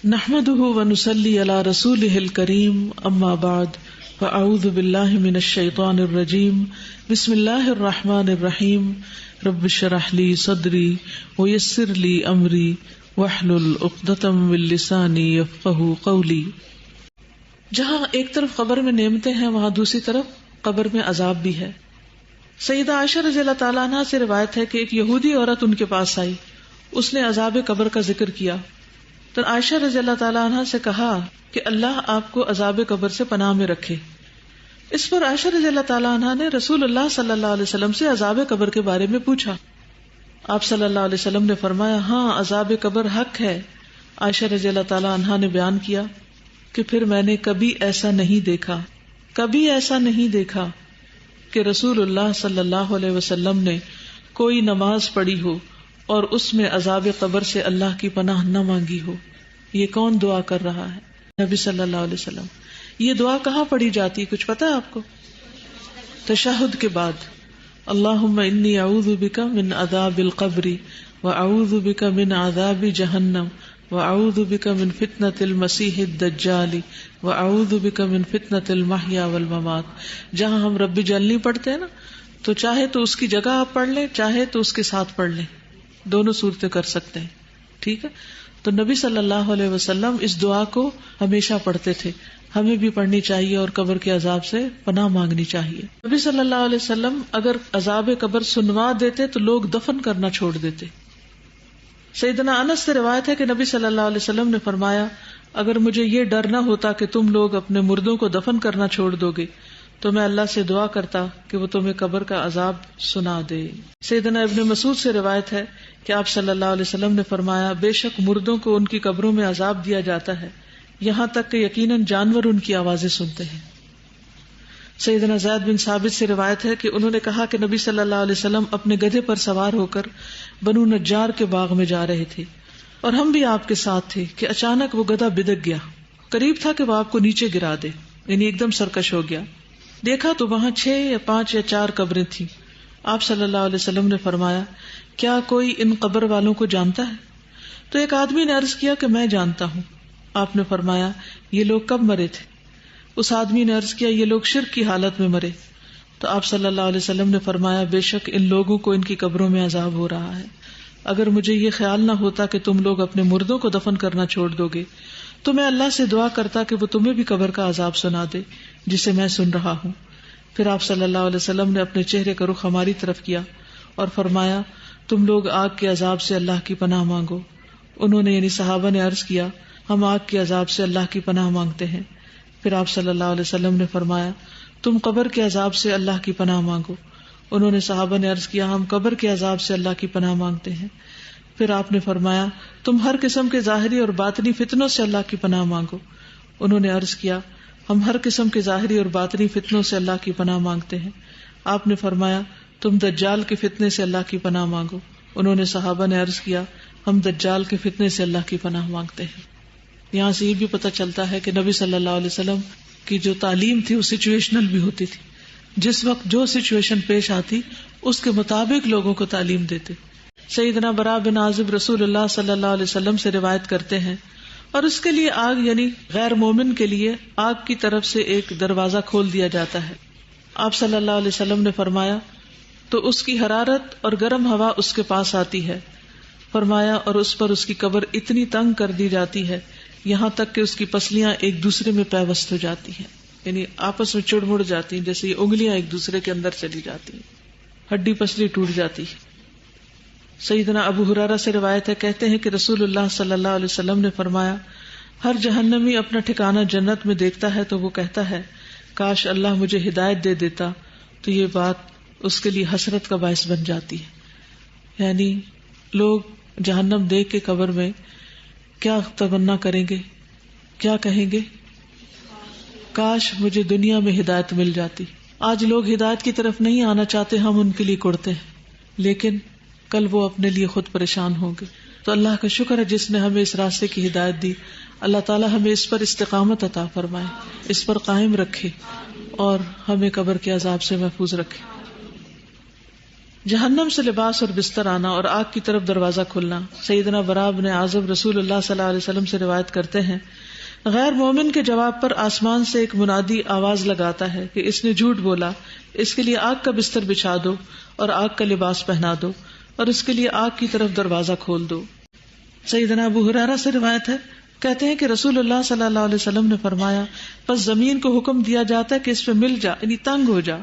نحمده ونصلي على رسوله الكريم اما بعد فاعوذ بالله من الشيطان الرجيم بسم الله الرحمن الرحيم رب اشرح لي صدري ويسر لي امري واحلل عقدة من لساني يفقهوا قولي. جہاں ایک طرف قبر میں نعمتیں ہیں وہاں دوسری طرف قبر میں عذاب بھی ہے. سیدہ عائشہ رضی اللہ تعالیٰ عنہ سے روایت ہے کہ ایک یہودی عورت ان کے پاس آئی، اس نے عذاب قبر کا ذکر کیا تو عائشہ رضی اللہ تعالیٰ عنہ سے کہا کہ اللہ آپ کو عذاب قبر سے پناہ میں رکھے. اس پر عائشہ رضی اللہ تعالیٰ عنہ نے رسول اللہ صلی اللہ علیہ وسلم سے عذاب قبر کے بارے میں پوچھا. آپ صلی اللہ علیہ وسلم نے فرمایا ہاں عذاب قبر حق ہے. عائشہ رضی اللہ تعالیٰ عنہ نے بیان کیا کہ پھر میں نے کبھی ایسا نہیں دیکھا کہ رسول اللہ صلی اللہ علیہ وسلم نے کوئی نماز پڑھی ہو اور اس میں عذاب قبر سے اللہ کی پناہ نہ مانگی ہو. یہ کون دعا کر رہا ہے؟ نبی صلی اللہ علیہ وسلم. یہ دعا کہاں پڑھی جاتی کچھ پتا ہے آپ کو؟ تشہد کے بعد اللہم انی اعوذ بک من عذاب القبر واعوذ بک من عذاب جہنم واعوذ بک من فتنۃ المسیح الدجال واعوذ بک من فتنۃ المحیا والممات. جہاں ہم رب جلنی پڑھتے ہیں نا تو چاہے تو اس کی جگہ آپ پڑھ لیں، چاہے تو اس کے ساتھ پڑھ لیں، دونوں صورتیں کر سکتے ہیں. ٹھیک ہے، تو نبی صلی اللہ علیہ وسلم اس دعا کو ہمیشہ پڑھتے تھے. ہمیں بھی پڑھنی چاہیے اور قبر کے عذاب سے پناہ مانگنی چاہیے. نبی صلی اللہ علیہ وسلم اگر عذاب قبر سنوا دیتے تو لوگ دفن کرنا چھوڑ دیتے. سیدنا انس سے روایت ہے کہ نبی صلی اللہ علیہ وسلم نے فرمایا اگر مجھے یہ ڈر نہ ہوتا کہ تم لوگ اپنے مردوں کو دفن کرنا چھوڑ دو گے تو میں اللہ سے دعا کرتا کہ وہ تمہیں قبر کا عذاب سنا دے. سیدنا ابن مسعود سے روایت ہے کہ آپ صلی اللہ علیہ وسلم نے فرمایا بے شک مردوں کو ان کی قبروں میں عذاب دیا جاتا ہے یہاں تک کہ یقیناً جانور ان کی آوازیں سنتے ہیں. سیدنا زید بن ثابت سے روایت ہے کہ انہوں نے کہا کہ نبی صلی اللہ علیہ وسلم اپنے گدھے پر سوار ہو کر بنو نجار کے باغ میں جا رہے تھے اور ہم بھی آپ کے ساتھ تھے کہ اچانک وہ گدھا بدک گیا. قریب تھا کہ وہ آپ کو نیچے گرا دے، یعنی ایک دم سرکش ہو گیا. دیکھا تو وہاں 6 یا 5 یا 4 قبریں تھیں. آپ صلی اللہ علیہ وسلم نے فرمایا کیا کوئی ان قبر والوں کو جانتا ہے؟ تو ایک آدمی نے عرض کیا کہ میں جانتا ہوں. آپ نے فرمایا یہ لوگ کب مرے تھے؟ اس آدمی نے عرض کیا یہ لوگ شرک کی حالت میں مرے. تو آپ صلی اللہ علیہ وسلم نے فرمایا بے شک ان لوگوں کو ان کی قبروں میں عذاب ہو رہا ہے. اگر مجھے یہ خیال نہ ہوتا کہ تم لوگ اپنے مردوں کو دفن کرنا چھوڑ دو گے تو میں اللہ سے دعا کرتا کہ وہ تمہیں بھی قبر کا عذاب سنا دے جسے میں سن رہا ہوں. پھر آپ صلی اللہ علیہ وسلم نے اپنے چہرے کا رخ ہماری طرف کیا اور فرمایا تم لوگ آگ کے عذاب سے اللہ کی پناہ مانگو. انہوں نے یعنی صحابہ نے عرض کیا ہم آگ کے عذاب سے اللہ کی پناہ مانگتے ہیں. پھر آپ صلی اللہ علیہ وسلم نے فرمایا تم قبر کے عذاب سے اللہ کی پناہ مانگو. انہوں نے صحابہ نے عرض کیا ہم قبر کے عذاب سے اللہ کی پناہ مانگتے ہیں. پھر آپ نے فرمایا تم ہر قسم کے ظاہری اور باطنی فتنوں سے اللہ کی پناہ مانگو. انہوں نے عرض کیا ہم ہر قسم کے ظاہری اور باطنی فتنوں سے اللہ کی پناہ مانگتے ہیں. آپ نے فرمایا تم دجال کے فتنے سے اللہ کی پناہ مانگو. انہوں نے صحابہ نے عرض کیا ہم دجال کے فتنے سے اللہ کی پناہ مانگتے ہیں. یہاں سے یہ بھی پتہ چلتا ہے کہ نبی صلی اللہ علیہ وسلم کی جو تعلیم تھی وہ سچویشنل بھی ہوتی تھی. جس وقت جو سچویشن پیش آتی اس کے مطابق لوگوں کو تعلیم دیتے. سیدنا براء بن عازب رسول اللہ صلی اللہ علیہ وسلم سے روایت کرتے ہیں اور اس کے لیے آگ یعنی غیر مومن کے لیے آگ کی طرف سے ایک دروازہ کھول دیا جاتا ہے. آپ صلی اللہ علیہ وسلم نے فرمایا تو اس کی حرارت اور گرم ہوا اس کے پاس آتی ہے. فرمایا اور اس پر اس کی قبر اتنی تنگ کر دی جاتی ہے یہاں تک کہ اس کی پسلیاں ایک دوسرے میں پیوست ہو جاتی ہیں، یعنی آپس میں چڑ مڑ جاتی ہیں، جیسے یہ انگلیاں ایک دوسرے کے اندر چلی جاتی ہیں، ہڈی پسلی ٹوٹ جاتی ہے. سیدنا ابو ہریرہ سے روایت ہے کہتے ہیں کہ رسول اللہ صلی اللہ علیہ وسلم نے فرمایا ہر جہنمی اپنا ٹھکانہ جنت میں دیکھتا ہے تو وہ کہتا ہے کاش اللہ مجھے ہدایت دے دیتا، تو یہ بات اس کے لیے حسرت کا باعث بن جاتی ہے. یعنی لوگ جہنم دیکھ کے قبر میں کیا تمنا کریں گے، کیا کہیں گے، کاش مجھے دنیا میں ہدایت مل جاتی. آج لوگ ہدایت کی طرف نہیں آنا چاہتے، ہم ان کے لیے کڑتے ہیں، لیکن کل وہ اپنے لیے خود پریشان ہوں گے. تو اللہ کا شکر ہے جس نے ہمیں اس راستے کی ہدایت دی. اللہ تعالیٰ ہمیں اس پر استقامت عطا فرمائے، اس پر قائم رکھے اور ہمیں قبر کے عذاب سے محفوظ رکھے. جہنم سے لباس اور بستر آنا اور آگ کی طرف دروازہ کھلنا. سیدنا براء بن عازب رسول اللہ صلی اللہ علیہ وسلم سے روایت کرتے ہیں، غیر مومن کے جواب پر آسمان سے ایک منادی آواز لگاتا ہے کہ اس نے جھوٹ بولا، اس کے لیے آگ کا بستر بچھا دو اور آگ کا لباس پہنا دو اور اس کے لیے آگ کی طرف دروازہ کھول دو. سیدنا ابو ہریرہ سے روایت ہے، کہتے ہیں کہ رسول اللہ صلی اللہ علیہ وسلم نے فرمایا، پس زمین کو حکم دیا جاتا ہے کہ اس پہ مل جا، یعنی تنگ ہو جا،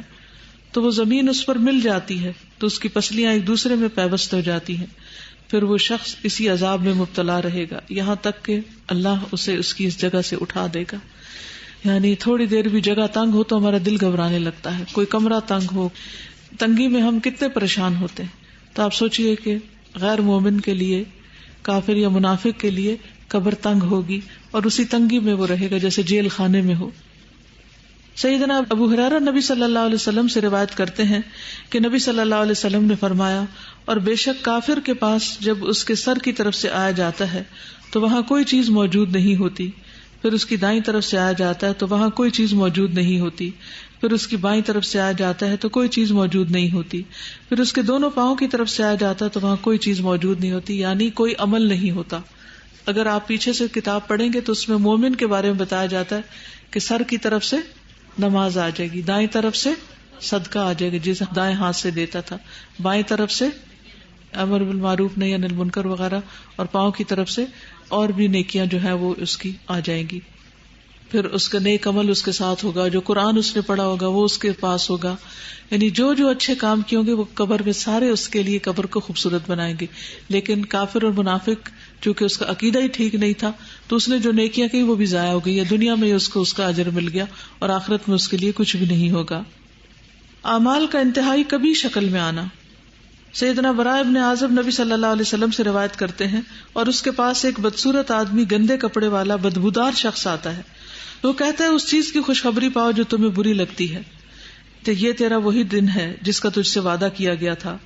تو وہ زمین اس پر مل جاتی ہے تو اس کی پسلیاں ایک دوسرے میں پیوست ہو جاتی ہیں. پھر وہ شخص اسی عذاب میں مبتلا رہے گا یہاں تک کہ اللہ اسے اس کی اس جگہ سے اٹھا دے گا. یعنی تھوڑی دیر بھی جگہ تنگ ہو تو ہمارا دل گھبرانے لگتا ہے، کوئی کمرہ تنگ ہو، تنگی میں ہم کتنے پریشان ہوتے ہیں. تو آپ سوچئے کہ غیر مومن کے لیے، کافر یا منافق کے لیے قبر تنگ ہوگی اور اسی تنگی میں وہ رہے گا جیسے جیل خانے میں ہو. سیدنا ابو ہریرہ نبی صلی اللہ علیہ وسلم سے روایت کرتے ہیں کہ نبی صلی اللہ علیہ وسلم نے فرمایا، اور بے شک کافر کے پاس جب اس کے سر کی طرف سے آیا جاتا ہے تو وہاں کوئی چیز موجود نہیں ہوتی، پھر اس کی دائیں طرف سے آیا جاتا ہے تو وہاں کوئی چیز موجود نہیں ہوتی، پھر اس کی بائیں طرف سے آیا جاتا ہے تو کوئی چیز موجود نہیں ہوتی، پھر اس کے دونوں پاؤں کی طرف سے آیا جاتا ہے تو وہاں کوئی چیز موجود نہیں ہوتی، یعنی کوئی عمل نہیں ہوتا. اگر آپ پیچھے سے کتاب پڑھیں گے تو اس میں مومن کے بارے میں بتایا جاتا ہے کہ سر کی طرف سے نماز آ جائے گی، دائیں طرف سے صدقہ آ جائے گا جسے دائیں ہاتھ سے دیتا تھا، بائیں طرف سے امر بالمعروف نہی عن المنکر وغیرہ، اور پاؤں کی طرف سے اور بھی نیکیاں جو ہیں وہ اس کی آ جائیں گی. پھر اس کا نیک عمل اس کے ساتھ ہوگا، جو قرآن اس نے پڑھا ہوگا وہ اس کے پاس ہوگا، یعنی جو جو اچھے کام کیے ہوں گے وہ قبر میں سارے اس کے لیے قبر کو خوبصورت بنائیں گے. لیکن کافر اور منافق چونکہ اس کا عقیدہ ہی ٹھیک نہیں تھا تو اس نے جو نیکیاں کی وہ بھی ضائع ہو گئی، یا دنیا میں اس کو اس کا اجر مل گیا اور آخرت میں اس کے لیے کچھ بھی نہیں ہوگا. اعمال کا انتہائی کبھی شکل میں آنا. سیدنا براء بن عازب نبی صلی اللہ علیہ وسلم سے روایت کرتے ہیں، اور اس کے پاس ایک بدصورت آدمی گندے کپڑے والا بدبودار شخص آتا ہے. وہ کہتا ہے، اس چیز کی خوشخبری پاؤ جو تمہیں بری لگتی ہے، تو یہ تیرا وہی دن ہے جس کا تجھ سے وعدہ کیا گیا تھا.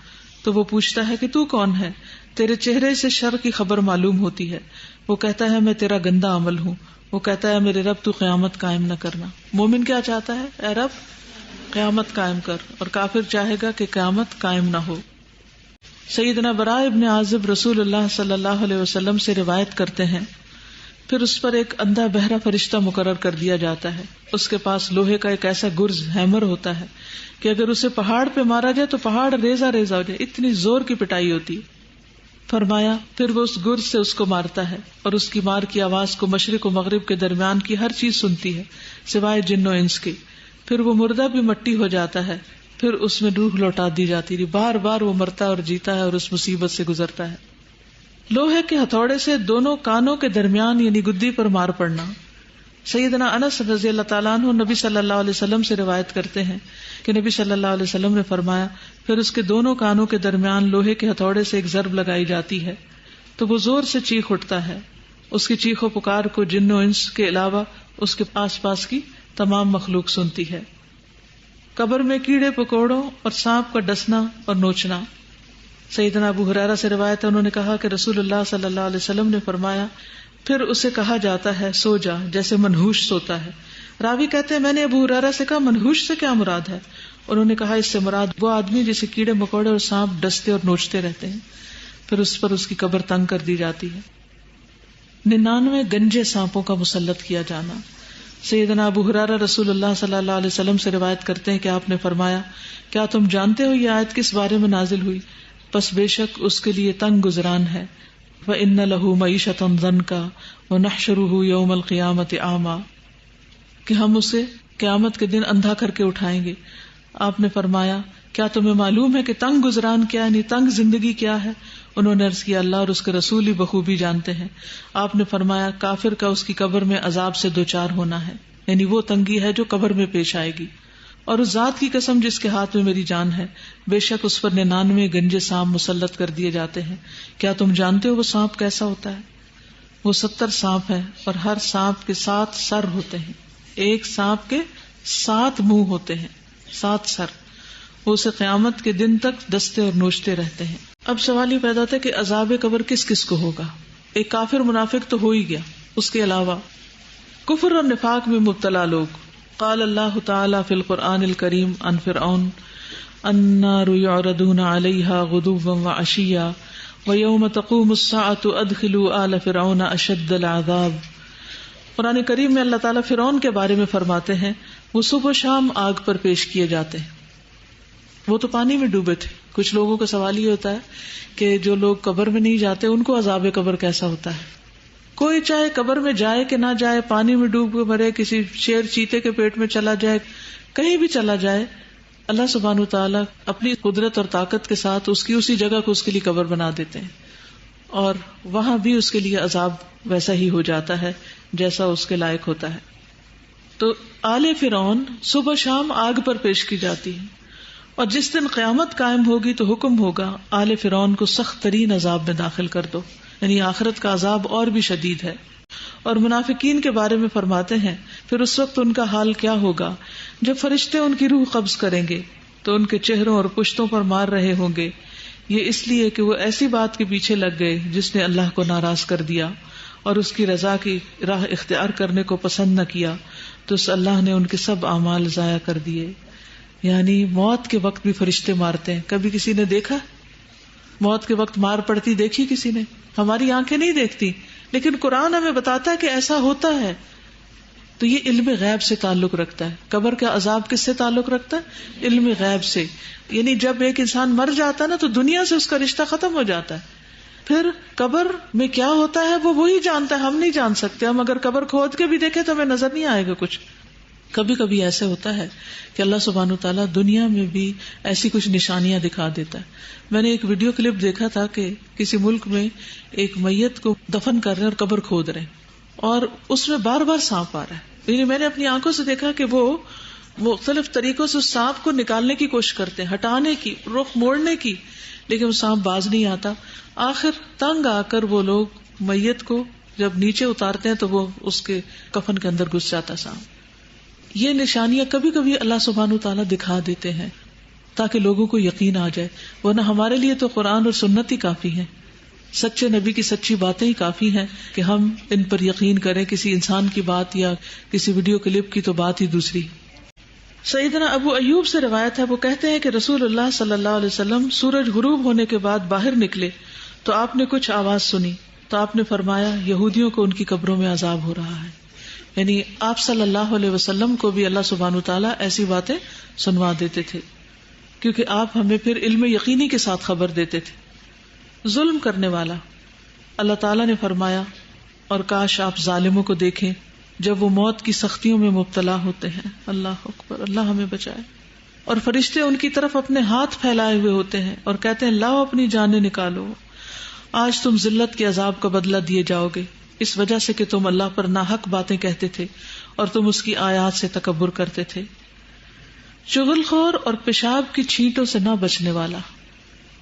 تو وہ پوچھتا ہے کہ تو کون ہے؟ تیرے چہرے سے شر کی خبر معلوم ہوتی ہے. وہ کہتا ہے، میں تیرا گندا عمل ہوں. وہ کہتا ہے، میرے رب تو قیامت قائم نہ کرنا. مومن کیا چاہتا ہے؟ اے رب قیامت قائم کر. اور کافر چاہے گا کہ قیامت قائم نہ ہو. سیدنا براء ابن عازب رسول اللہ صلی اللہ علیہ وسلم سے روایت کرتے ہیں، پھر اس پر ایک اندھا بہرا فرشتہ مقرر کر دیا جاتا ہے. اس کے پاس لوہے کا ایک ایسا گرز ہیمر ہوتا ہے کہ اگر اسے پہاڑ پہ مارا جائے تو پہاڑ ریزہ ریزہ ہو جائے، اتنی زور کی پٹائی ہوتی. فرمایا پھر وہ اس گرز سے اس کو مارتا ہے اور اس کی مار کی آواز کو مشرق و مغرب کے درمیان کی ہر چیز سنتی ہے سوائے جن و انس کے. پھر وہ مردہ بھی مٹی ہو جاتا ہے، پھر اس میں روح لوٹا دی جاتی ہے. بار بار وہ مرتا اور جیتا ہے اور اس مصیبت سے گزرتا ہے. لوہے کے ہتھوڑے سے دونوں کانوں کے درمیان یعنی گدی پر مار پڑنا. سیدنا انس رضی اللہ تعالیٰ عنہ نبی صلی اللہ علیہ وسلم سے روایت کرتے ہیں کہ نبی صلی اللہ علیہ وسلم نے فرمایا، پھر اس کے دونوں کانوں کے درمیان لوہے کے ہتھوڑے سے ایک ضرب لگائی جاتی ہے تو وہ زور سے چیخ اٹھتا ہے. اس کی چیخ و پکار کو جن و انس کے علاوہ اس کے آس پاس کی تمام مخلوق سنتی ہے. قبر میں کیڑے پکوڑوں اور سانپ کا ڈسنا اور نوچنا. سیدنا ابو ہریرہ سے روایت ہے، انہوں نے کہا کہ رسول اللہ صلی اللہ علیہ وسلم نے فرمایا، پھر اسے کہا جاتا ہے سو جا جیسے منحوش سوتا ہے. راوی کہتے ہیں میں نے ابو ہریرہ سے کہا منحوش سے کیا مراد ہے؟ انہوں نے کہا اس سے مراد وہ آدمی جسے کیڑے مکوڑے اور سانپ ڈستے اور نوچتے رہتے ہیں. پھر اس پر اس کی قبر تنگ کر دی جاتی ہے. 99 گنجے سانپوں کا مسلط کیا جانا. سیدنا ابو ہریرہ رسول اللہ صلی اللہ علیہ وسلم سے روایت کرتے ہیں کہ آپ نے فرمایا، کیا تم جانتے ہو یہ آیت کس بارے میں نازل ہوئی؟ پس بے شک اس کے لیے تنگ گزران ہے. وَإِنَّ لَهُ مَعِيشَةً ضَنْكَ وَنَحْشُرُهُ يَوْمَ الْقِيَامَةِ أَعْمَى، کہ ہم اسے قیامت کے دن اندھا کر کے اٹھائیں گے. آپ نے فرمایا، کیا تمہیں معلوم ہے کہ تنگ گزران کیا یعنی تنگ زندگی کیا ہے؟ انہوں نے عرض کیا، اللہ اور اس کے رسول ہی بخوبی جانتے ہیں. آپ نے فرمایا، کافر کا اس کی قبر میں عذاب سے دوچار ہونا ہے، یعنی وہ تنگی ہے جو قبر میں پیش آئے گی. اور اس ذات کی قسم جس کے ہاتھ میں میری جان ہے، بے شک اس پر 99 گنجے سانپ مسلط کر دیے جاتے ہیں. کیا تم جانتے ہو وہ سانپ کیسا ہوتا ہے؟ وہ 70 سانپ ہیں اور ہر سانپ کے 7 سر ہوتے ہیں. ایک سانپ کے 7 منہ ہوتے ہیں، 7 سر. وہ اسے قیامت کے دن تک ڈستے اور نوچتے رہتے ہیں. اب سوال یہ پیدا ہوتا ہے کہ عذاب قبر کس کس کو ہوگا؟ ایک کافر منافق تو ہو ہی گیا، اس کے علاوہ کفر اور نفاق میں مبتلا لوگ. قال اللہ تعالی فی القرآن الکریم عن فرعون، النار يعرضون عليها غدوا وعشيا ويوم تقوم الساعة ادخلوا آل فرعون اشد العذاب. قرآن کریم میں اللہ تعالیٰ فرعون کے بارے میں فرماتے ہیں وہ صبح و شام آگ پر پیش کیے جاتے ہیں. وہ تو پانی میں ڈوبے تھے. کچھ لوگوں کا سوال یہ ہوتا ہے کہ جو لوگ قبر میں نہیں جاتے ان کو عذاب قبر کیسا ہوتا ہے. کوئی چاہے قبر میں جائے کہ نہ جائے، پانی میں ڈوب کے مرے، کسی شیر چیتے کے پیٹ میں چلا جائے، کہیں بھی چلا جائے، اللہ سبحانہ و تعالیٰ اپنی قدرت اور طاقت کے ساتھ اس کی اسی جگہ کو اس کے لیے قبر بنا دیتے ہیں، اور وہاں بھی اس کے لیے عذاب ویسا ہی ہو جاتا ہے جیسا اس کے لائق ہوتا ہے. تو آل فرعون صبح شام آگ پر پیش کی جاتی ہے، اور جس دن قیامت قائم ہوگی تو حکم ہوگا آل فرعون کو سخت ترین عذاب میں داخل کر دو، یعنی آخرت کا عذاب اور بھی شدید ہے. اور منافقین کے بارے میں فرماتے ہیں پھر اس وقت ان کا حال کیا ہوگا جب فرشتے ان کی روح قبض کریں گے تو ان کے چہروں اور پشتوں پر مار رہے ہوں گے، یہ اس لیے کہ وہ ایسی بات کے پیچھے لگ گئے جس نے اللہ کو ناراض کر دیا اور اس کی رضا کی راہ اختیار کرنے کو پسند نہ کیا، تو اس اللہ نے ان کے سب اعمال ضائع کر دیے. یعنی موت کے وقت بھی فرشتے مارتے ہیں. کبھی کسی نے دیکھا موت کے وقت مار پڑتی دیکھی کسی نے؟ ہماری آنکھیں نہیں دیکھتی، لیکن قرآن ہمیں بتاتا ہے کہ ایسا ہوتا ہے. تو یہ علم غیب سے تعلق رکھتا ہے. قبر کا عذاب کس سے تعلق رکھتا ہے؟ علم غیب سے. یعنی جب ایک انسان مر جاتا ہے نا تو دنیا سے اس کا رشتہ ختم ہو جاتا ہے. پھر قبر میں کیا ہوتا ہے وہ وہی جانتا ہے، ہم نہیں جان سکتے. ہم اگر قبر کھود کے بھی دیکھیں تو ہمیں نظر نہیں آئے گا کچھ. کبھی کبھی ایسے ہوتا ہے کہ اللہ سبحانہ وتعالیٰ دنیا میں بھی ایسی کچھ نشانیاں دکھا دیتا ہے. میں نے ایک ویڈیو کلپ دیکھا تھا کہ کسی ملک میں ایک میت کو دفن کر رہے ہیں اور قبر کھود رہے ہیں، اور اس میں بار بار سانپ آ رہا ہے. یعنی میں نے اپنی آنکھوں سے دیکھا کہ وہ مختلف طریقوں سے اس سانپ کو نکالنے کی کوشش کرتے ہیں، ہٹانے کی، رخ موڑنے کی، لیکن وہ سانپ باز نہیں آتا. آخر تنگ آ کر وہ لوگ میت کو جب نیچے اتارتے ہیں تو وہ اس کے کفن کے اندر گھس جاتا سانپ. یہ نشانیاں کبھی کبھی اللہ سبحانہ تعالیٰ دکھا دیتے ہیں تاکہ لوگوں کو یقین آ جائے، ورنہ ہمارے لیے تو قرآن اور سنت ہی کافی ہیں، سچے نبی کی سچی باتیں ہی کافی ہیں کہ ہم ان پر یقین کریں. کسی انسان کی بات یا کسی ویڈیو کلپ کی تو بات ہی دوسری. سیدنا ابو ایوب سے روایت ہے، وہ کہتے ہیں کہ رسول اللہ صلی اللہ علیہ وسلم سورج غروب ہونے کے بعد باہر نکلے تو آپ نے کچھ آواز سنی تو آپ نے فرمایا یہودیوں کو ان کی قبروں میں عذاب ہو رہا ہے. یعنی آپ صلی اللہ علیہ وسلم کو بھی اللہ سبحانہ تعالیٰ ایسی باتیں سنوا دیتے تھے کیونکہ آپ ہمیں پھر علم یقینی کے ساتھ خبر دیتے تھے. ظلم کرنے والا اللہ تعالیٰ نے فرمایا اور کاش آپ ظالموں کو دیکھیں جب وہ موت کی سختیوں میں مبتلا ہوتے ہیں. اللہ اکبر، اللہ ہمیں بچائے. اور فرشتے ان کی طرف اپنے ہاتھ پھیلائے ہوئے ہوتے ہیں اور کہتے ہیں لاؤ اپنی جانیں نکالو، آج تم ذلت کے عذاب کا بدلہ دیے جاؤ گے اس وجہ سے کہ تم اللہ پر ناحق باتیں کہتے تھے اور تم اس کی آیات سے تکبر کرتے تھے. چغل خور اور پیشاب کی چھینٹوں سے نہ بچنے والا.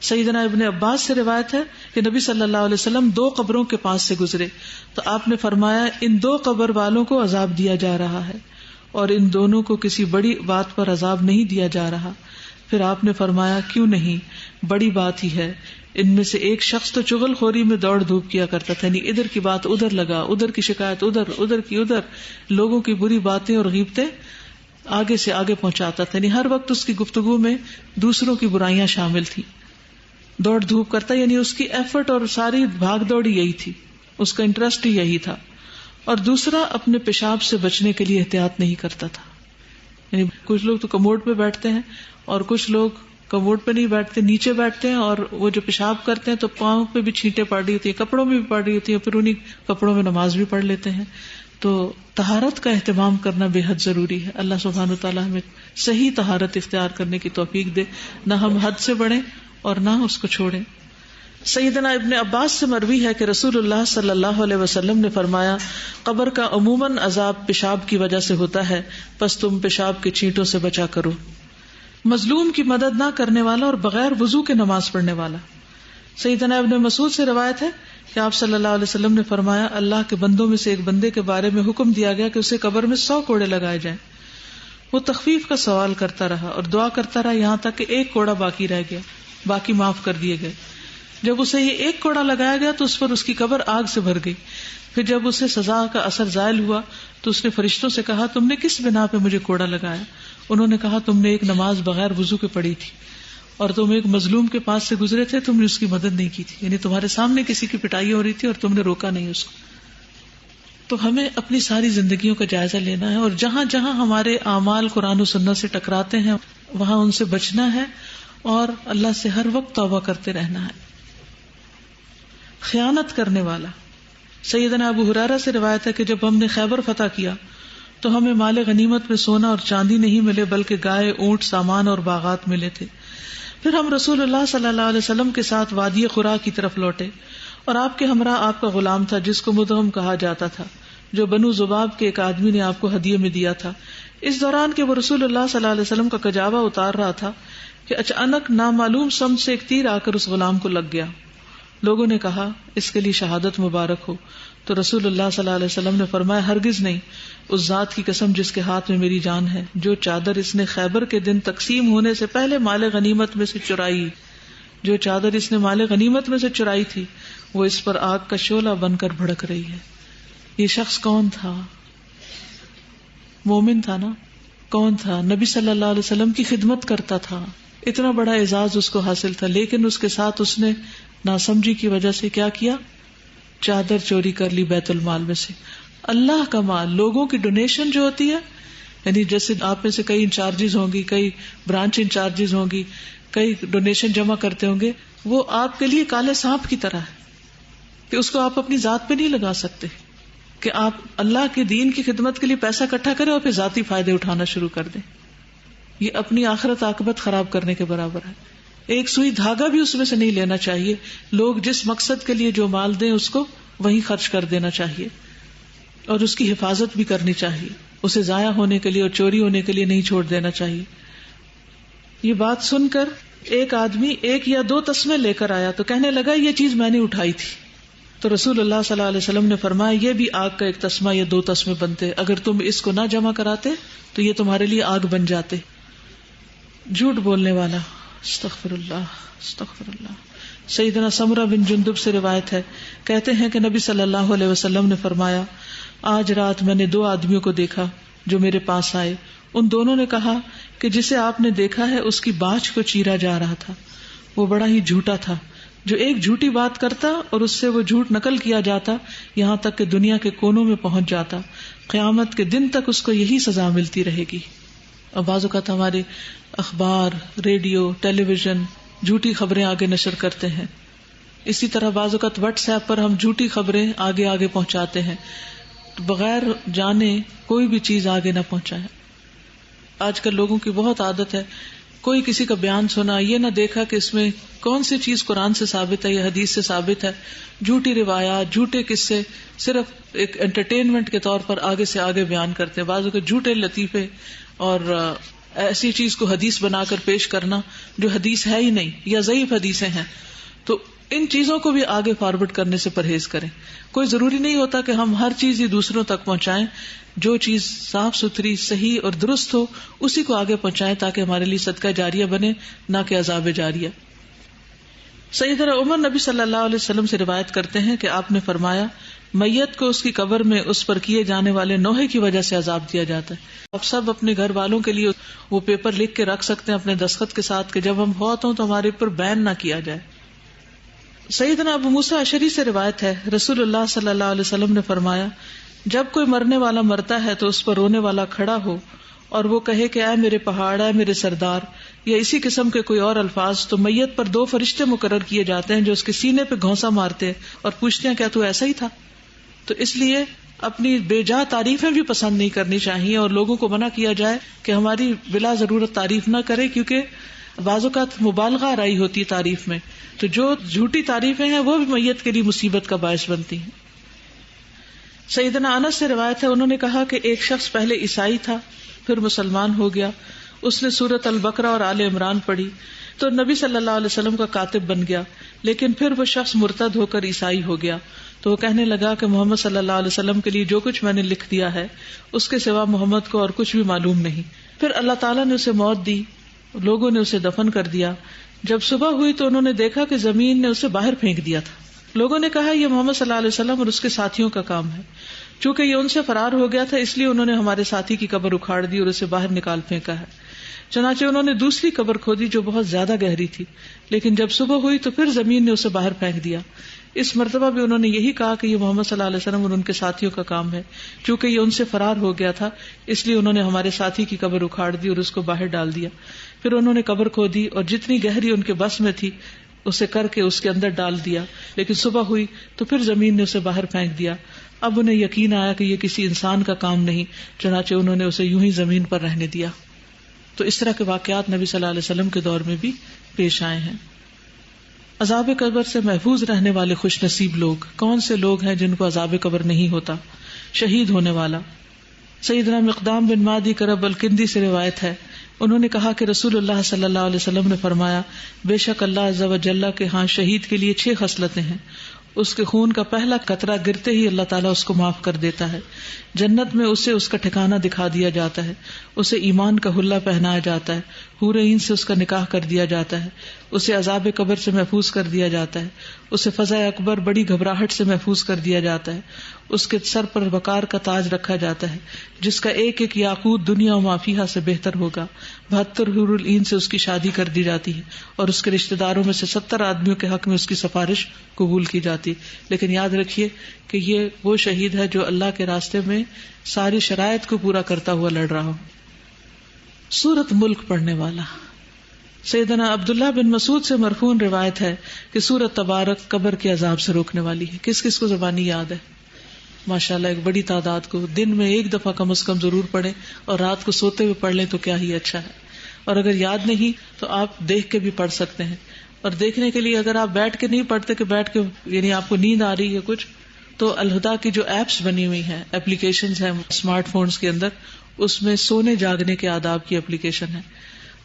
سیدنا ابن عباس سے روایت ہے کہ نبی صلی اللہ علیہ وسلم 2 قبروں کے پاس سے گزرے تو آپ نے فرمایا ان 2 قبر والوں کو عذاب دیا جا رہا ہے اور ان دونوں کو کسی بڑی بات پر عذاب نہیں دیا جا رہا. پھر آپ نے فرمایا کیوں نہیں، بڑی بات ہی ہے. ان میں سے ایک شخص تو چغل خوری میں دوڑ دھوپ کیا کرتا تھا، یعنی ادھر کی بات ادھر لگا، ادھر کی شکایت ادھر، ادھر کی ادھر، لوگوں کی بری باتیں اور غیبتیں آگے سے آگے پہنچاتا تھا. یعنی ہر وقت اس کی گفتگو میں دوسروں کی برائیاں شامل تھی. دوڑ دھوپ کرتا یعنی اس کی ایفرٹ اور ساری بھاگ دوڑی یہی تھی، اس کا انٹرسٹ ہی یہی تھا. اور دوسرا اپنے پیشاب سے بچنے کے لیے احتیاط نہیں کرتا تھا. یعنی کچھ لوگ تو کموڈ پہ بیٹھتے ہیں اور کچھ لوگ کموڈ پہ نہیں بیٹھتے، نیچے بیٹھتے ہیں، اور وہ جو پیشاب کرتے ہیں تو پاؤں پہ بھی چھینٹیں پڑ رہی ہوتی ہیں، کپڑوں میں بھی پڑ رہی ہوتی ہیں، پھر انہیں کپڑوں میں نماز بھی پڑھ لیتے ہیں. تو طہارت کا اہتمام کرنا بے حد ضروری ہے. اللہ سبحانہ تعالیٰ ہمیں صحیح طہارت اختیار کرنے کی توفیق دے، نہ ہم حد سے بڑھیں اور نہ اس کو چھوڑیں. سیدنا ابن عباس سے مروی ہے کہ رسول اللہ صلی اللہ علیہ وسلم نے فرمایا قبر کا عموماً عذاب پیشاب کی وجہ سے ہوتا ہے، پس تم پیشاب کے چھینٹوں سے بچا کرو. مظلوم کی مدد نہ کرنے والا اور بغیر وضو کے نماز پڑھنے والا. سیدنا ابن مسعود سے روایت ہے کہ آپ صلی اللہ علیہ وسلم نے فرمایا اللہ کے بندوں میں سے ایک بندے کے بارے میں حکم دیا گیا کہ اسے قبر میں 100 کوڑے لگائے جائیں. وہ تخفیف کا سوال کرتا رہا اور دعا کرتا رہا یہاں تک کہ 1 کوڑا باقی رہ گیا، باقی معاف کر دیے گئے. جب اسے یہ 1 کوڑا لگایا گیا تو اس پر اس کی قبر آگ سے بھر گئی. پھر جب اسے سزا کا اثر زائل ہوا تو اس نے فرشتوں سے کہا تم نے کس بنا پہ مجھے کوڑا لگایا؟ انہوں نے کہا تم نے ایک نماز بغیر وضو کے پڑھی تھی اور تم ایک مظلوم کے پاس سے گزرے تھے, تم نے اس کی مدد نہیں کی تھی, یعنی تمہارے سامنے کسی کی پٹائی ہو رہی تھی اور تم نے روکا نہیں اس کو. تو ہمیں اپنی ساری زندگیوں کا جائزہ لینا ہے, اور جہاں جہاں ہمارے اعمال قرآن و سنت سے ٹکراتے ہیں وہاں ان سے بچنا ہے اور اللہ سے ہر وقت توبہ کرتے رہنا ہے. خیانت کرنے والا, سیدنا ابو ہریرہ سے روایت ہے کہ جب ہم نے خیبر فتح کیا تو ہمیں مال غنیمت میں سونا اور چاندی نہیں ملے بلکہ گائے, اونٹ, سامان اور باغات ملے تھے. پھر ہم رسول اللہ صلی اللہ علیہ وسلم کے ساتھ وادی قرا کی طرف لوٹے اور آپ کے ہمراہ آپ کا غلام تھا جس کو مدغم کہا جاتا تھا, جو بنو ذباب کے ایک آدمی نے آپ کو ہدیے میں دیا تھا. اس دوران کہ وہ رسول اللہ صلی اللہ علیہ وسلم کا کجاوا اتار رہا تھا کہ اچانک نامعلوم سمت سے ایک تیر آ کر اس غلام کو لگ گیا. لوگوں نے کہا اس کے لیے شہادت مبارک ہو, تو رسول اللہ صلی اللہ علیہ وسلم نے فرمایا ہرگز نہیں, اس ذات کی قسم جس کے ہاتھ میں میری جان ہے, جو چادر اس نے خیبر کے دن تقسیم ہونے سے پہلے مال غنیمت میں سے چرائی, جو چادر اس نے مال غنیمت میں سے چرائی تھی وہ اس پر آگ کا شعلہ بن کر بھڑک رہی ہے. یہ شخص کون تھا؟ مومن تھا نا, کون تھا؟ نبی صلی اللہ علیہ وسلم کی خدمت کرتا تھا, اتنا بڑا اعزاز اس کو حاصل تھا, لیکن اس کے ساتھ اس نے ناسمجھی کی وجہ سے کیا کیا؟ چادر چوری کر لی بیت المال میں سے. اللہ کا مال, لوگوں کی ڈونیشن جو ہوتی ہے, یعنی جیسے آپ میں سے کئی انچارجز ہوں گی, کئی برانچ انچارجز ہوں گی, کئی ڈونیشن جمع کرتے ہوں گے, وہ آپ کے لیے کالے سانپ کی طرح ہے کہ اس کو آپ اپنی ذات پہ نہیں لگا سکتے کہ آپ اللہ کے دین کی خدمت کے لیے پیسہ اکٹھا کریں اور پھر ذاتی فائدے اٹھانا شروع کر دیں. یہ اپنی آخرت عاقبت خراب کرنے کے برابر ہے. ایک سوئی دھاگا بھی اس میں سے نہیں لینا چاہیے. لوگ جس مقصد کے لیے جو مال دیں اس کو وہیں خرچ کر دینا چاہیے اور اس کی حفاظت بھی کرنی چاہیے, اسے ضائع ہونے کے لیے اور چوری ہونے کے لیے نہیں چھوڑ دینا چاہیے. یہ بات سن کر ایک آدمی 1 یا 2 تسمے لے کر آیا تو کہنے لگا یہ چیز میں نے اٹھائی تھی. تو رسول اللہ صلی اللہ علیہ وسلم نے فرمایا یہ بھی آگ کا 1 تسمہ یا 2 تسمے بنتے, اگر تم اس کو نہ جمع کراتے تو یہ تمہارے لیے آگ بن جاتے. جھوٹ بولنے والا, استغفر اللہ استغفر اللہ. سیدنا سمرہ بن جندب سے روایت ہے, کہتے ہیں کہ نبی صلی اللہ علیہ وسلم نے فرمایا آج رات میں نے 2 آدمیوں کو دیکھا جو میرے پاس آئے. ان دونوں نے کہا کہ جسے آپ نے دیکھا ہے اس کی باچھ کو چیرا جا رہا تھا, وہ بڑا ہی جھوٹا تھا. جو ایک جھوٹی بات کرتا اور اس سے وہ جھوٹ نقل کیا جاتا یہاں تک کہ دنیا کے کونوں میں پہنچ جاتا, قیامت کے دن تک اس کو یہی سزا ملتی رہے گی. اور بعض اوقات ہمارے اخبار, ریڈیو, ٹیلی ویژن جھوٹی خبریں آگے نشر کرتے ہیں. اسی طرح بعض اوقات واٹس ایپ پر ہم جھوٹی خبریں آگے پہنچاتے ہیں, بغیر جانے کوئی بھی چیز آگے نہ پہنچائے. آج کل لوگوں کی بہت عادت ہے, کوئی کسی کا بیان سنا, یہ نہ دیکھا کہ اس میں کون سی چیز قرآن سے ثابت ہے یا حدیث سے ثابت ہے, جھوٹی روایات, جھوٹے قصے صرف ایک انٹرٹینمنٹ کے طور پر آگے سے آگے بیان کرتے ہیں. بعضوں کے جھوٹے لطیفے اور ایسی چیز کو حدیث بنا کر پیش کرنا جو حدیث ہے ہی نہیں یا ضعیف حدیثیں ہیں. تو ان چیزوں کو بھی آگے فارورڈ کرنے سے پرہیز کریں. کوئی ضروری نہیں ہوتا کہ ہم ہر چیز ہی دوسروں تک پہنچائیں, جو چیز صاف ستھری, صحیح اور درست ہو اسی کو آگے پہنچائیں تاکہ ہمارے لیے صدقہ جاریہ بنے, نہ کہ عذاب جاریہ. سیدنا عمر نبی صلی اللہ علیہ وسلم سے روایت کرتے ہیں کہ آپ نے فرمایا میت کو اس کی قبر میں اس پر کیے جانے والے نوحے کی وجہ سے عذاب دیا جاتا ہے. آپ سب اپنے گھر والوں کے لیے وہ پیپر لکھ کے رکھ سکتے ہیں اپنے دستخط کے ساتھ کہ جب ہم فوت ہوں تو ہمارے اوپر بین نہ کیا جائے. سیدنا ابو موسیٰ اشعری سے روایت ہے رسول اللہ صلی اللہ علیہ وسلم نے فرمایا جب کوئی مرنے والا مرتا ہے تو اس پر رونے والا کھڑا ہو اور وہ کہے کہ اے میرے پہاڑ, اے میرے سردار, یا اسی قسم کے کوئی اور الفاظ, تو میت پر 2 فرشتے مقرر کیے جاتے ہیں جو اس کے سینے پہ گھونسا مارتے اور پوچھتے ہیں کیا تو ایسا ہی تھا. تو اس لیے اپنی بے جا تعریفیں بھی پسند نہیں کرنی چاہیے اور لوگوں کو منع کیا جائے کہ ہماری بلا ضرورت تعریف نہ کرے, کیونکہ بعض اوقات مبالغہ آرائی ہوتی ہے تعریف میں. تو جو جھوٹی تعریفیں ہیں وہ بھی میت کے لیے مصیبت کا باعث بنتی ہیں. سیدنا انس سے روایت ہے انہوں نے کہا کہ ایک شخص پہلے عیسائی تھا پھر مسلمان ہو گیا, اس نے سورۃ البقرہ اور آل عمران پڑھی تو نبی صلی اللہ علیہ وسلم کا کاتب بن گیا, لیکن پھر وہ شخص مرتد ہو کر عیسائی ہو گیا. تو وہ کہنے لگا کہ محمد صلی اللہ علیہ وسلم کے لیے جو کچھ میں نے لکھ دیا ہے اس کے سوا محمد کو اور کچھ بھی معلوم نہیں. پھر اللہ تعالیٰ نے اسے موت دی, لوگوں نے اسے دفن کر دیا. جب صبح ہوئی تو انہوں نے دیکھا کہ زمین نے اسے باہر پھینک دیا تھا. لوگوں نے کہا یہ محمد صلی اللہ علیہ وسلم اور اس کے ساتھیوں کا کام ہے. چونکہ یہ ان سے فرار ہو گیا تھا اس لیے انہوں نے ہمارے ساتھی کی قبر اکھاڑ دی اور اسے باہر نکال پھینکا ہے. چنانچہ انہوں نے دوسری قبر کھودی جو بہت زیادہ گہری تھی، لیکن جب صبح ہوئی تو پھر زمین نے اسے باہر پھینک دیا. اس مرتبہ بھی انہوں نے یہی کہا کہ یہ محمد صلی اللہ علیہ وسلم اور ان کے ساتھیوں کا کام ہے. چونکہ یہ ان سے فرار ہو گیا تھا اس لیے انہوں نے ہمارے ساتھی کی قبر اکھاڑ دی اور اس کو باہر ڈال دیا. پھر انہوں نے قبر کھودی اور جتنی گہری ان کے بس میں تھی اسے کر کے اس کے اندر ڈال دیا، لیکن صبح ہوئی تو پھر زمین نے اسے باہر پھینک دیا. اب انہیں یقین آیا کہ یہ کسی انسان کا کام نہیں، چنانچہ انہوں نے اسے یوں ہی زمین پر رہنے دیا. تو اس طرح کے واقعات نبی صلی اللہ علیہ وسلم کے دور میں بھی پیش آئے ہیں. عذاب قبر سے محفوظ رہنے والے خوش نصیب لوگ کون سے لوگ ہیں جن کو عذاب قبر نہیں ہوتا؟ شہید ہونے والا. سیدنا مقدام بن مادی کرب الکندی سے روایت ہے، انہوں نے کہا کہ رسول اللہ صلی اللہ علیہ وسلم نے فرمایا، بے شک اللہ عز و جل کے ہاں شہید کے لیے 6 خصلتیں ہیں. اس کے خون کا پہلا قطرہ گرتے ہی اللہ تعالیٰ اس کو معاف کر دیتا ہے. جنت میں اسے اس کا ٹھکانہ دکھا دیا جاتا ہے، اسے ایمان کا حلہ پہنایا جاتا ہے، حور عین سے اس کا نکاح کر دیا جاتا ہے، اسے عذاب قبر سے محفوظ کر دیا جاتا ہے، اسے فضا اکبر بڑی گھبراہٹ سے محفوظ کر دیا جاتا ہے، اس کے سر پر وقار کا تاج رکھا جاتا ہے جس کا ایک ایک یاقوت دنیا و ما فیہا سے بہتر ہوگا. 72 حور العین سے اس کی شادی کر دی جاتی ہے اور اس کے رشتہ داروں میں سے 70 آدمیوں کے حق میں اس کی سفارش قبول کی جاتی. لیکن یاد رکھیے کہ یہ وہ شہید ہے جو اللہ کے راستے میں ساری شرائط کو پورا کرتا ہوا لڑ رہا ہو. سورۃ ملک پڑھنے والا. سیدنا عبداللہ بن مسعود سے مرفوع روایت ہے کہ سورۃ تبارک قبر کے عذاب سے روکنے والی ہے. کس کس کو زبانی یاد ہے؟ ماشاءاللہ ایک بڑی تعداد کو. دن میں ایک دفعہ کم از کم ضرور پڑھیں اور رات کو سوتے ہوئے پڑھ لیں تو کیا ہی اچھا ہے. اور اگر یاد نہیں تو آپ دیکھ کے بھی پڑھ سکتے ہیں. اور دیکھنے کے لیے اگر آپ بیٹھ کے نہیں پڑھتے کہ بیٹھ کے یعنی آپ کو نیند آ رہی ہے کچھ، تو الہدا کی جو ایپس بنی ہوئی ہیں، اپلیکیشنز ہیں اسمارٹ فونز کے اندر، اس میں سونے جاگنے کے آداب کی اپلیکیشن ہے.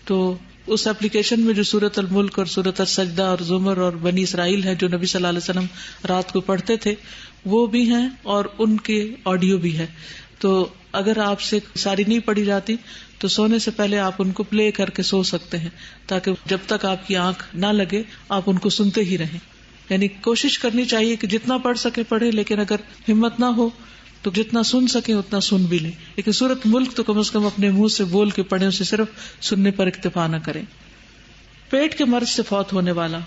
تو اس اپلیکیشن میں جو سورۃ الملک اور سورۃ السجدہ اور زمر اور بنی اسرائیل ہے جو نبی صلی اللہ علیہ وسلم رات کو پڑھتے تھے وہ بھی ہیں اور ان کے آڈیو بھی ہے. تو اگر آپ سے ساری نہیں پڑھی جاتی تو سونے سے پہلے آپ ان کو پلے کر کے سو سکتے ہیں تاکہ جب تک آپ کی آنکھ نہ لگے آپ ان کو سنتے ہی رہیں. یعنی کوشش کرنی چاہیے کہ جتنا پڑھ سکے پڑھے، لیکن اگر ہمت نہ ہو تو جتنا سن سکیں اتنا سن بھی لیں. لیکن سورۃ ملک تو کم از کم اپنے منہ سے بول کے پڑھیں، اسے صرف سننے پر اکتفا نہ کریں. پیٹ کے مرض سے فوت ہونے والا.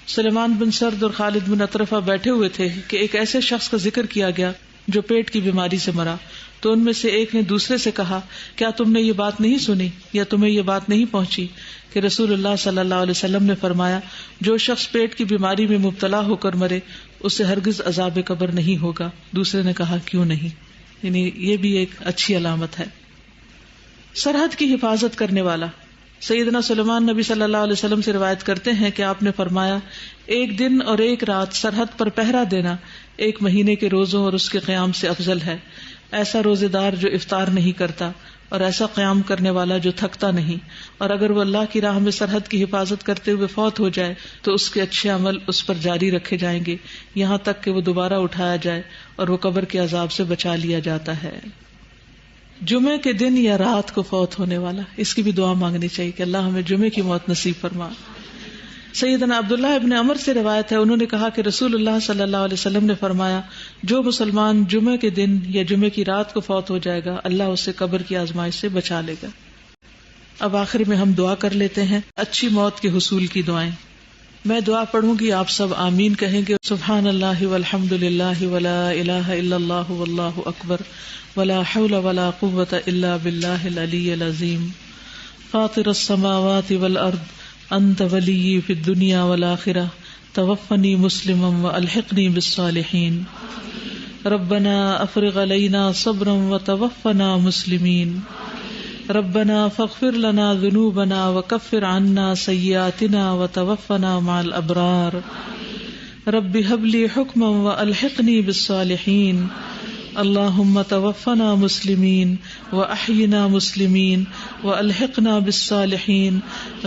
سلیمان بن سرد اور خالد بن اطرفہ بیٹھے ہوئے تھے کہ ایک ایسے شخص کا ذکر کیا گیا جو پیٹ کی بیماری سے مرا. تو ان میں سے ایک نے دوسرے سے کہا، کیا تم نے یہ بات نہیں سنی یا تمہیں یہ بات نہیں پہنچی کہ رسول اللہ صلی اللہ علیہ وسلم نے فرمایا، جو شخص پیٹ کی بیماری میں مبتلا ہو کر مرے اسے ہرگز عذاب قبر نہیں ہوگا. دوسرے نے کہا، کیوں نہیں؟ یعنی یہ بھی ایک اچھی علامت ہے. سرحد کی حفاظت کرنے والا. سیدنا سلیمان نبی صلی اللہ علیہ وسلم سے روایت کرتے ہیں کہ آپ نے فرمایا، ایک دن اور ایک رات سرحد پر پہرا دینا 1 مہینے کے روزوں اور اس کے قیام سے افضل ہے. ایسا روزے دار جو افطار نہیں کرتا اور ایسا قیام کرنے والا جو تھکتا نہیں. اور اگر وہ اللہ کی راہ میں سرحد کی حفاظت کرتے ہوئے فوت ہو جائے تو اس کے اچھے عمل اس پر جاری رکھے جائیں گے یہاں تک کہ وہ دوبارہ اٹھایا جائے اور وہ قبر کے عذاب سے بچا لیا جاتا ہے. جمعے کے دن یا رات کو فوت ہونے والا، اس کی بھی دعا مانگنی چاہیے کہ اللہ ہمیں جمعے کی موت نصیب فرما. سیدنا عبداللہ ابن عمر سے روایت ہے، انہوں نے کہا کہ رسول اللہ صلی اللہ علیہ وسلم نے فرمایا، جو مسلمان جمعے کے دن یا جمعے کی رات کو فوت ہو جائے گا اللہ اسے قبر کی آزمائش سے بچا لے گا. اب آخر میں ہم دعا کر لیتے ہیں اچھی موت کے حصول کی دعائیں. میں دعا پڑھوں گی، آپ سب آمین کہیں گے. سبحان اللہ والحمد للہ ولا الہ الا اللہ واللہ اکبر ولا حول ولا قوة الا باللہ العلی العظیم. فاطر السماوات والارض انت ولی فی الدنیا والآخرہ توفنی مسلما والحقنی بالصالحین. ربنا افرغ علینا صبرا وتوفنا مسلمین. ربنا فاغفر لنا ذنوبنا وکفر عنا سیئاتنا وتوفنا مع الابرار. رب هب لی حکما والحقنی بالصالحین. اللہم توفنا مسلمین واحینا مسلمین والحقنا بالصالحین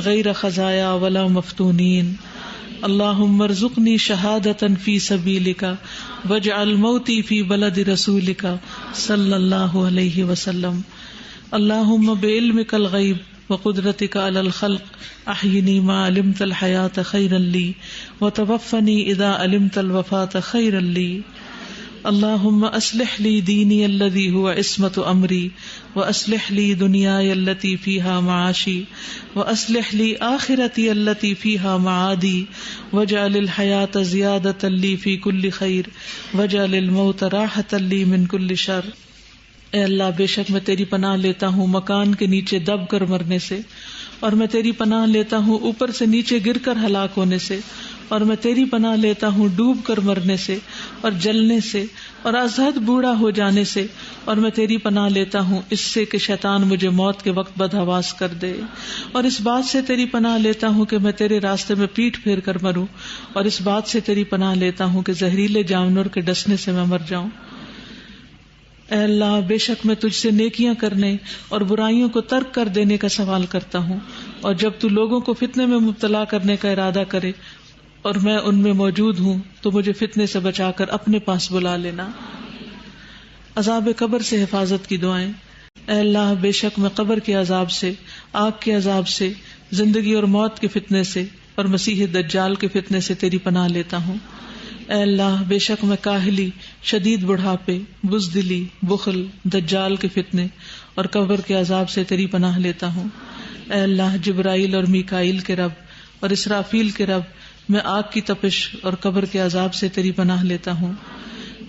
غیر خزایا ولا مفتونین. اللہم ارزقنی شہادتا فی سبیلک واجعل موتی فی بلد رسولک صلی اللہ علیہ وسلم. اللہم بعلمک الغیب وقدرتک علی الخلق احینی ما علمت الحیاة خیرا لی وتوفنی اذا علمت الوفاة خیرا لی. اللہم اصلح لی دینی الذی هو عصمت امری واصلح لی دنیای التی فیہا معاشی واصلح لی آخرتی التی فیہا معادی واجعل الحیاۃ زیادۃ لی فی کل خیر واجعل الموت راحۃ لی من کل شر۔ اے اللہ، بے شک میں تیری پناہ لیتا ہوں مکان کے نیچے دب کر مرنے سے، اور میں تیری پناہ لیتا ہوں اوپر سے نیچے گر کر ہلاک ہونے سے، اور میں تیری پناہ لیتا ہوں ڈوب کر مرنے سے اور جلنے سے اور از حد بوڑھا ہو جانے سے، اور میں تیری پناہ لیتا ہوں اس سے کہ شیطان مجھے موت کے وقت بدحواس کر دے، اور اس بات سے تیری پناہ لیتا ہوں کہ میں تیرے راستے میں پیٹھ پھیر کر مروں، اور اس بات سے تیری پناہ لیتا ہوں کہ زہریلے جانور کے ڈسنے سے میں مر جاؤں۔ اے اللہ، بے شک میں تجھ سے نیکیاں کرنے اور برائیوں کو ترک کر دینے کا سوال کرتا ہوں، اور جب تو لوگوں کو فتنے میں مبتلا کرنے کا ارادہ کرے اور میں ان میں موجود ہوں تو مجھے فتنے سے بچا کر اپنے پاس بلا لینا۔ عذاب قبر سے حفاظت کی دعائیں۔ اے اللہ، بے شک میں قبر کے عذاب سے، آگ کے عذاب سے، زندگی اور موت کے فتنے سے اور مسیح دجال کے فتنے سے تیری پناہ لیتا ہوں۔ اے اللہ، بے شک میں کاہلی، شدید بڑھاپے، بزدلی، بخل، دجال کے فتنے اور قبر کے عذاب سے تیری پناہ لیتا ہوں۔ اے اللہ، جبرائیل اور میکائیل کے رب اور اسرافیل کے رب، میں آگ کی تپش اور قبر کے عذاب سے تیری پناہ لیتا ہوں۔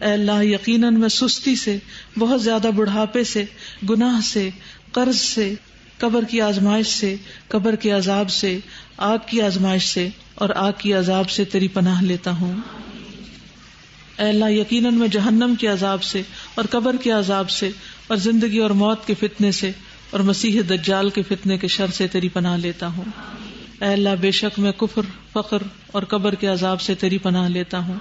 اے اللہ، یقیناً میں سستی سے، بہت زیادہ بڑھاپے سے، گناہ سے، قرض سے، قبر کی آزمائش سے، قبر کے عذاب سے، آگ کی آزمائش سے اور آگ کی عذاب سے تیری پناہ لیتا ہوں۔ اے اللہ، یقیناً میں جہنم کے عذاب سے اور قبر کے عذاب سے اور زندگی اور موت کے فتنے سے اور مسیح دجال کے فتنے کے شر سے تیری پناہ لیتا ہوں۔ اے اللہ، بے شک میں کفر، فقر اور قبر کے عذاب سے تیری پناہ لیتا ہوں۔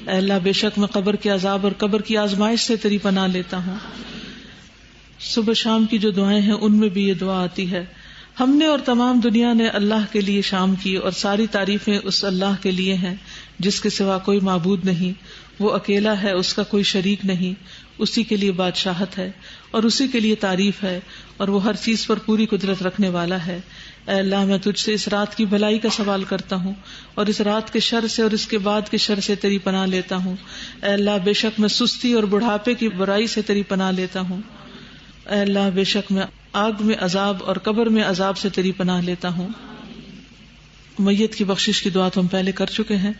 اے اللہ، بے شک میں قبر کے عذاب اور قبر کی آزمائش سے تیری پناہ لیتا ہوں۔ صبح شام کی جو دعائیں ہیں ان میں بھی یہ دعا آتی ہے۔ ہم نے اور تمام دنیا نے اللہ کے لیے شام کی، اور ساری تعریفیں اس اللہ کے لیے ہیں جس کے سوا کوئی معبود نہیں، وہ اکیلا ہے، اس کا کوئی شریک نہیں، اسی کے لیے بادشاہت ہے اور اسی کے لیے تعریف ہے، اور وہ ہر چیز پر پوری قدرت رکھنے والا ہے۔ اے اللہ، میں تجھ سے اس رات کی بھلائی کا سوال کرتا ہوں اور اس رات کے شر سے اور اس کے بعد کے شر سے تیری پناہ لیتا ہوں۔ اے اللہ، بے شک میں سستی اور بڑھاپے کی برائی سے تیری پناہ لیتا ہوں۔ اے اللہ، بے شک میں آگ میں عذاب اور قبر میں عذاب سے تیری پناہ لیتا ہوں۔ میت کی بخشش کی دعا تو ہم پہلے کر چکے ہیں۔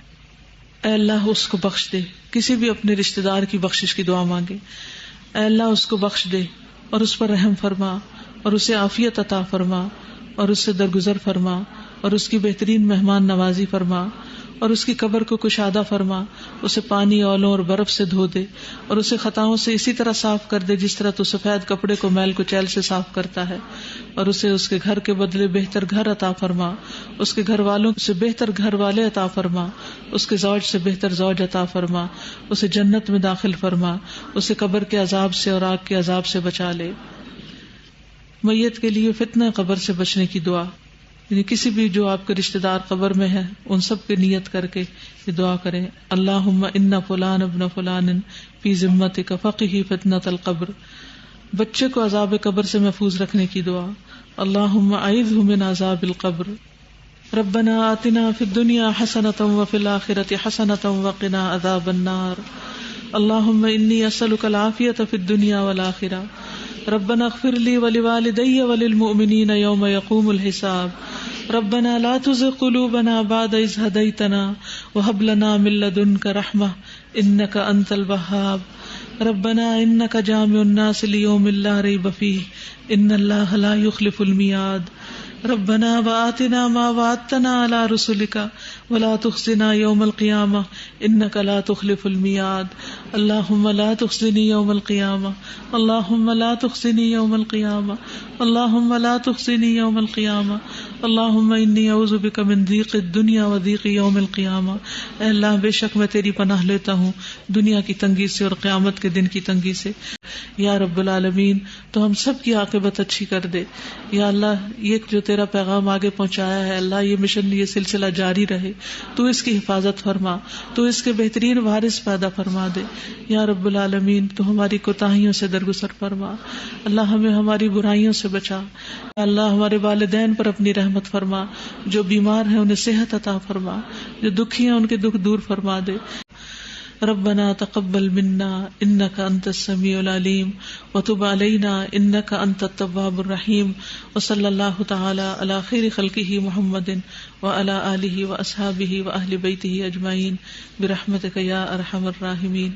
اے اللہ، اس کو بخش دے۔ کسی بھی اپنے رشتہ دار کی بخشش کی دعا مانگے۔ اے اللہ، اس کو بخش دے اور اس پر رحم فرما اور اسے عافیت عطا فرما اور اس سے درگزر فرما اور اس کی بہترین مہمان نوازی فرما اور اس کی قبر کو کشادہ فرما، اسے پانی، اولوں اور برف سے دھو دے اور اسے خطاؤں سے اسی طرح صاف کر دے جس طرح تو سفید کپڑے کو میل کچیل سے صاف کرتا ہے، اور اسے اس کے گھر کے بدلے بہتر گھر عطا فرما، اس کے گھر والوں سے بہتر گھر والے عطا فرما، اس کے زوج سے بہتر زوج عطا فرما، اسے جنت میں داخل فرما، اسے قبر کے عذاب سے اور آگ کے عذاب سے بچا لے۔ میت کے لیے فتنہ قبر سے بچنے کی دعا، یعنی کسی بھی جو آپ کے رشتہ دار قبر میں ہیں ان سب کی نیت کر کے یہ دعا کریں۔ اللہم ان فلان ابن فلان فی ذمتک فقہ فتنۃ القبر۔ بچے کو عذاب قبر سے محفوظ رکھنے کی دعا۔ اللہم اعذہ من عذاب القبر۔ ربنا آتنا فی الدنیا حسنۃ وفی الآخرۃ حسنۃ وقنا عذاب النار۔ اللہم انی اسألک العافیۃ فی الدنیا والآخرہ۔ ربنا اغفر لی ولوالدی وللمؤمنین یوم یقوم الحساب۔ ربنا لا تزغ قلوبنا بعد اذ ہدیتنا وہب لنا من لدنک رحمہ انک انت الوہاب۔ ربنا انک جامع الناس لیوم لا ریب فیہ ان اللہ لا یخلف المیعاد۔ ربنا وآتنا ما وعدتنا على رسلك ولا تخزنا يوم القيامة إنك لا تخلف الميعاد۔ اللهم لا تخزني يوم القيامة اللهم لا تخزني يوم القيامة اللهم لا تخزني يوم القيامة اللهم إني أعوذ بك من ضيق الدنيا وضيق يوم القيامة۔ اے اللہ، بے شک میں تیری پناہ لیتا ہوں دنیا کی تنگی سے اور قیامت کے دن کی تنگی سے۔ یا رب العالمین، تو ہم سب کی عاقبت اچھی کر دے۔ یا اللہ، یہ جو تیرا پیغام آگے پہنچایا ہے، اللہ یہ مشن، یہ سلسلہ جاری رہے، تو اس کی حفاظت فرما، تو اس کے بہترین وارث پیدا فرما دے۔ یا رب العالمین، تو ہماری کوتاہیوں سے درگزر فرما۔ اللہ، ہمیں ہماری برائیوں سے بچا۔ اللہ، ہمارے والدین پر اپنی رحمت فرما، جو بیمار ہیں انہیں صحت عطا فرما، جو دکھی ہیں ان کے دکھ دور فرما دے۔ ربنا تقبل منا انك انت السميع العليم وتب علينا انك انت التواب الرحيم وصلى الله تعالى على خير خلقه محمد وعلى آله واصحابه واهل بيته اجمعين برحمتك يا ارحم الراحمين.